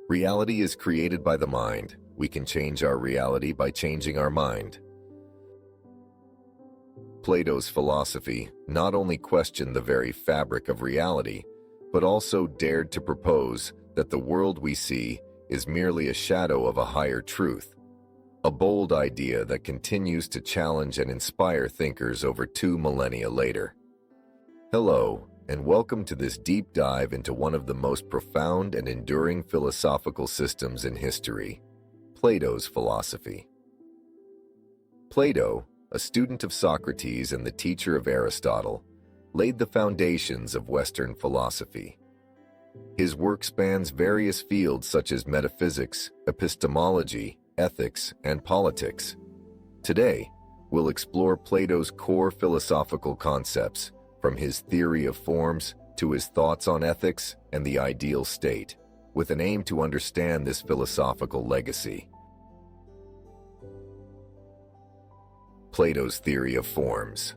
Reality is created by the mind. We can change our reality by changing our mind. Plato's philosophy not only questioned the very fabric of reality, but also dared to propose that the world we see is merely a shadow of a higher truth, a bold idea that continues to challenge and inspire thinkers over 2 millennia later. Hello, and welcome to this deep dive into one of the most profound and enduring philosophical systems in history, Plato's philosophy. Plato, a student of Socrates and the teacher of Aristotle, laid the foundations of Western philosophy. His work spans various fields such as metaphysics, epistemology, ethics, and politics. Today, we'll explore Plato's core philosophical concepts, from his theory of forms to his thoughts on ethics and the ideal state, with an aim to understand this philosophical legacy. Plato's theory of forms.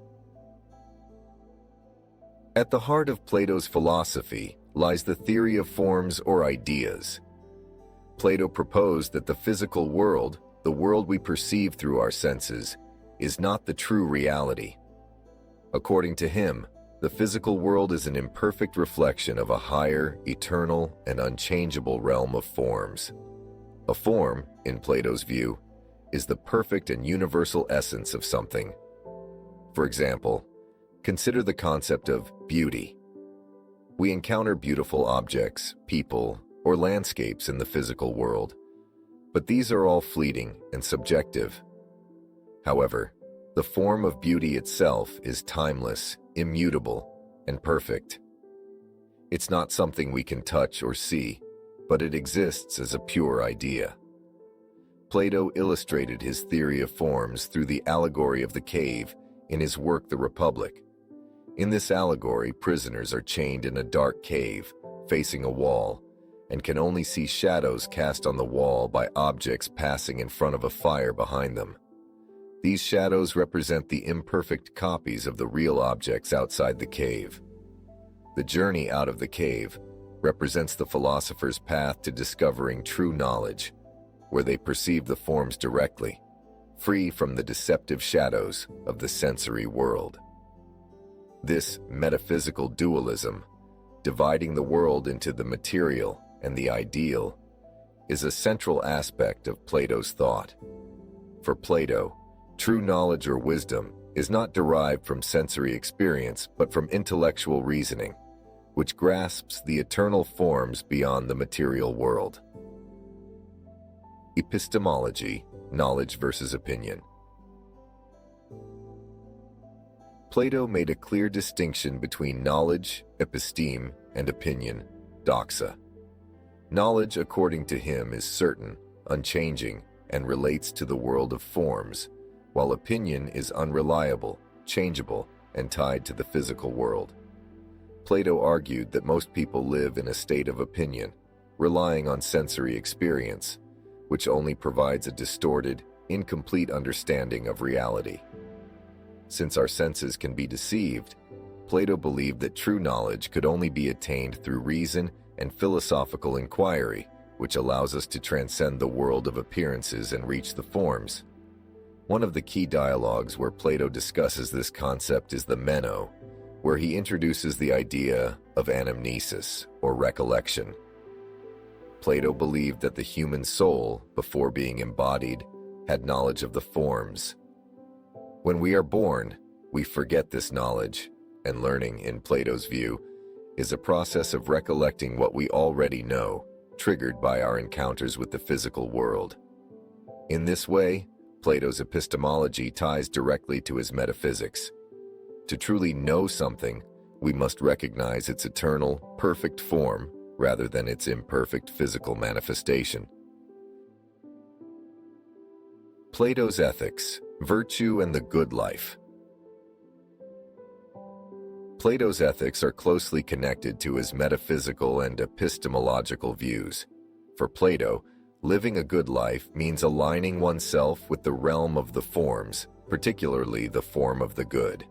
At the heart of Plato's philosophy lies the theory of forms or ideas. Plato proposed that the physical world, the world we perceive through our senses, is not the true reality. According to him, the physical world is an imperfect reflection of a higher, eternal, and unchangeable realm of forms. A form, in Plato's view, is the perfect and universal essence of something. For example, consider the concept of beauty. We encounter beautiful objects, people, or landscapes in the physical world, but these are all fleeting and subjective. However, the form of beauty itself is timeless, immutable, and perfect. It's not something we can touch or see, but it exists as a pure idea. Plato illustrated his theory of forms through the allegory of the cave in his work The Republic. In this allegory, prisoners are chained in a dark cave, facing a wall, and can only see shadows cast on the wall by objects passing in front of a fire behind them. These shadows represent the imperfect copies of the real objects outside the cave. The journey out of the cave represents the philosopher's path to discovering true knowledge, where they perceive the forms directly, free from the deceptive shadows of the sensory world. This metaphysical dualism, dividing the world into the material and the ideal, is a central aspect of Plato's thought. For Plato, true knowledge or wisdom is not derived from sensory experience but from intellectual reasoning, which grasps the eternal forms beyond the material world. Epistemology, knowledge versus opinion. Plato made a clear distinction between knowledge, episteme, and opinion, doxa. Knowledge, according to him, is certain, unchanging, and relates to the world of forms, while opinion is unreliable, changeable, and tied to the physical world. Plato argued that most people live in a state of opinion, relying on sensory experience, which only provides a distorted, incomplete understanding of reality. Since our senses can be deceived, Plato believed that true knowledge could only be attained through reason and philosophical inquiry, which allows us to transcend the world of appearances and reach the forms. One of the key dialogues where Plato discusses this concept is the Meno, where he introduces the idea of anamnesis, or recollection. Plato believed that the human soul, before being embodied, had knowledge of the forms. When we are born, we forget this knowledge, and learning, in Plato's view, is a process of recollecting what we already know, triggered by our encounters with the physical world. In this way, Plato's epistemology ties directly to his metaphysics. To truly know something, we must recognize its eternal, perfect form rather than its imperfect physical manifestation. Plato's ethics, virtue and the good life. Plato's ethics are closely connected to his metaphysical and epistemological views. For Plato, living a good life means aligning oneself with the realm of the forms, particularly the form of the good.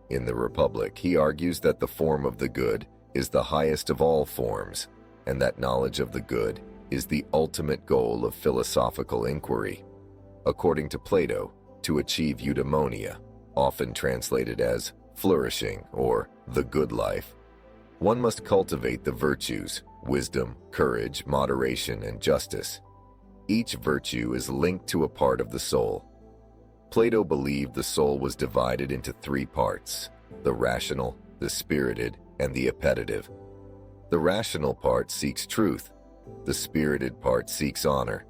In The Republic, he argues that the form of the good is the highest of all forms, and that knowledge of the good is the ultimate goal of philosophical inquiry. According to Plato, to achieve eudaimonia, often translated as flourishing or the good life, one must cultivate the virtues, wisdom, courage, moderation, and justice. Each virtue is linked to a part of the soul. Plato believed the soul was divided into three parts: the rational, the spirited, and the appetitive. The rational part seeks truth, the spirited part seeks honor,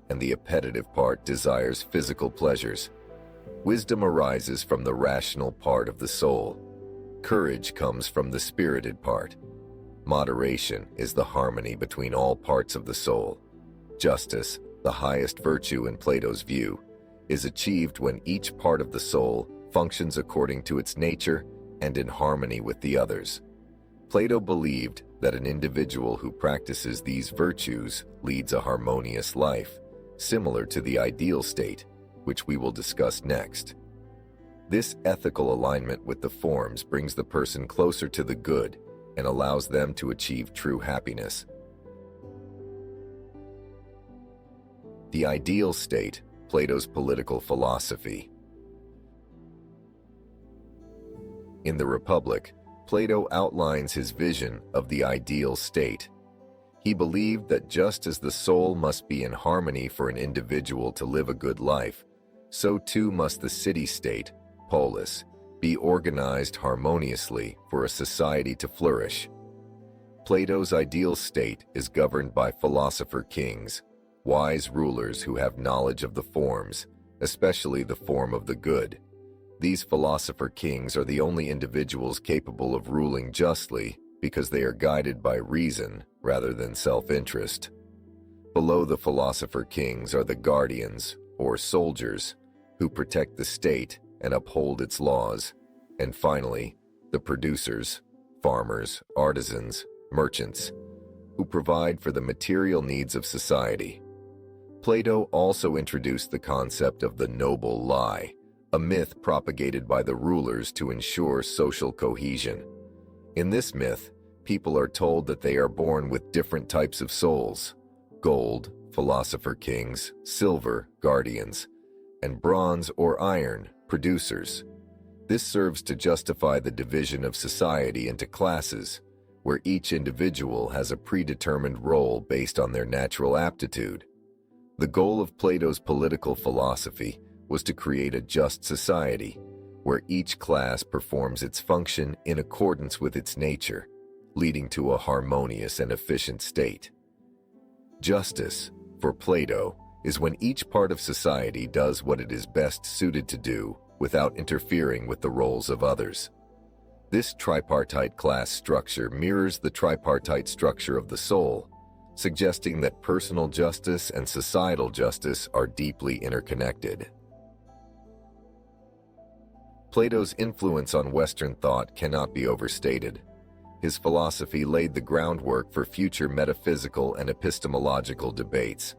and the appetitive part desires physical pleasures. Wisdom arises from the rational part of the soul. Courage comes from the spirited part. Moderation is the harmony between all parts of the soul. Justice, the highest virtue in Plato's view, is achieved when each part of the soul functions according to its nature and in harmony with the others. Plato believed that an individual who practices these virtues leads a harmonious life, similar to the ideal state, which we will discuss next. This ethical alignment with the forms brings the person closer to the good and allows them to achieve true happiness. The ideal state, Plato's political philosophy. In the Republic, Plato outlines his vision of the ideal state. He believed that just as the soul must be in harmony for an individual to live a good life, so too must the city-state, polis, be organized harmoniously for a society to flourish. Plato's ideal state is governed by philosopher kings, wise rulers who have knowledge of the forms, especially the form of the good. These philosopher kings are the only individuals capable of ruling justly because they are guided by reason rather than self-interest. Below the philosopher kings are the guardians, or soldiers, who protect the state and uphold its laws. And finally, the producers, farmers, artisans, merchants, who provide for the material needs of society. Plato also introduced the concept of the noble lie, a myth propagated by the rulers to ensure social cohesion. In this myth, people are told that they are born with different types of souls: gold, philosopher kings; silver, guardians; and bronze or iron, producers. This serves to justify the division of society into classes, where each individual has a predetermined role based on their natural aptitude. The goal of Plato's political philosophy was to create a just society, where each class performs its function in accordance with its nature, leading to a harmonious and efficient state. Justice, for Plato, is when each part of society does what it is best suited to do without interfering with the roles of others. This tripartite class structure mirrors the tripartite structure of the soul, suggesting that personal justice and societal justice are deeply interconnected. Plato's influence on Western thought cannot be overstated. His philosophy laid the groundwork for future metaphysical and epistemological debates,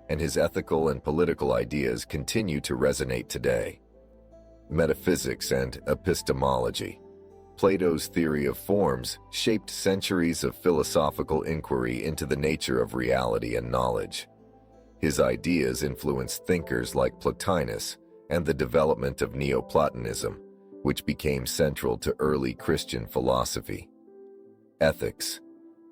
and his ethical and political ideas continue to resonate today. Metaphysics and epistemology. Plato's theory of forms shaped centuries of philosophical inquiry into the nature of reality and knowledge. His ideas influenced thinkers like Plotinus and the development of Neoplatonism, which became central to early Christian philosophy. Ethics.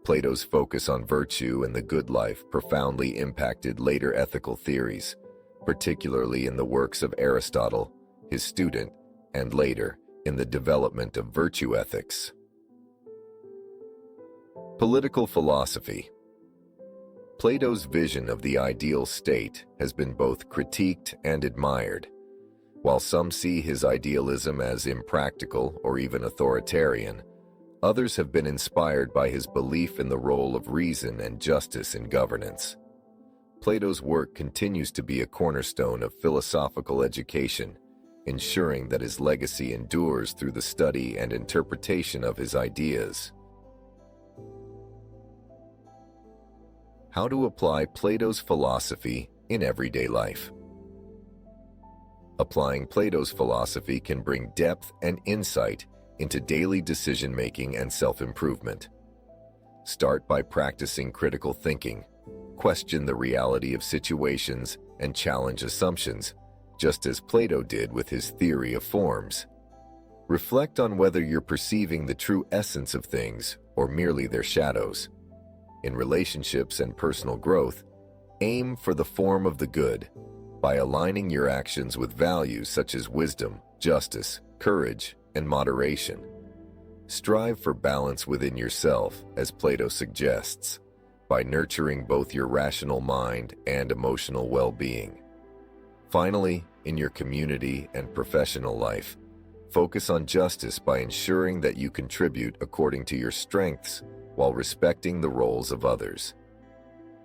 Plato's focus on virtue and the good life profoundly impacted later ethical theories, particularly in the works of Aristotle, his student, and later, in the development of virtue ethics. Political philosophy. Plato's vision of the ideal state has been both critiqued and admired. While some see his idealism as impractical or even authoritarian, others have been inspired by his belief in the role of reason and justice in governance. Plato's work continues to be a cornerstone of philosophical education, ensuring that his legacy endures through the study and interpretation of his ideas. How to apply Plato's philosophy in everyday life. Applying Plato's philosophy can bring depth and insight into daily decision-making and self-improvement. Start by practicing critical thinking. question the reality of situations, and challenge assumptions, just as Plato did with his theory of forms. Reflect on whether you're perceiving the true essence of things or merely their shadows. In relationships and personal growth, aim for the form of the good by aligning your actions with values such as wisdom, justice, courage, and moderation. Strive for balance within yourself, as Plato suggests, by nurturing both your rational mind and emotional well-being. Finally, in your community and professional life, focus on justice by ensuring that you contribute according to your strengths while respecting the roles of others.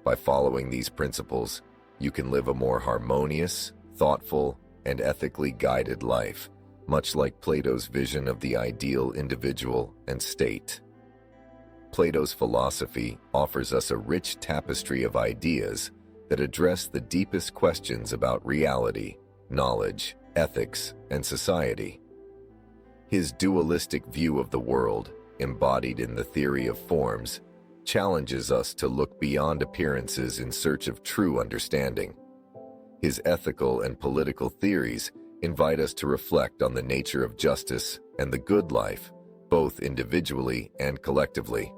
By following these principles, you can live a more harmonious, thoughtful, and ethically guided life, much like Plato's vision of the ideal individual and state. Plato's philosophy offers us a rich tapestry of ideas that address the deepest questions about reality, knowledge, ethics, and society. His dualistic view of the world, embodied in the theory of forms, challenges us to look beyond appearances in search of true understanding. His ethical and political theories invite us to reflect on the nature of justice and the good life, both individually and collectively.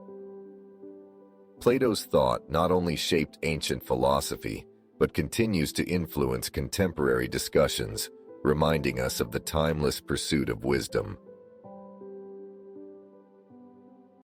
Plato's thought not only shaped ancient philosophy, but continues to influence contemporary discussions, reminding us of the timeless pursuit of wisdom,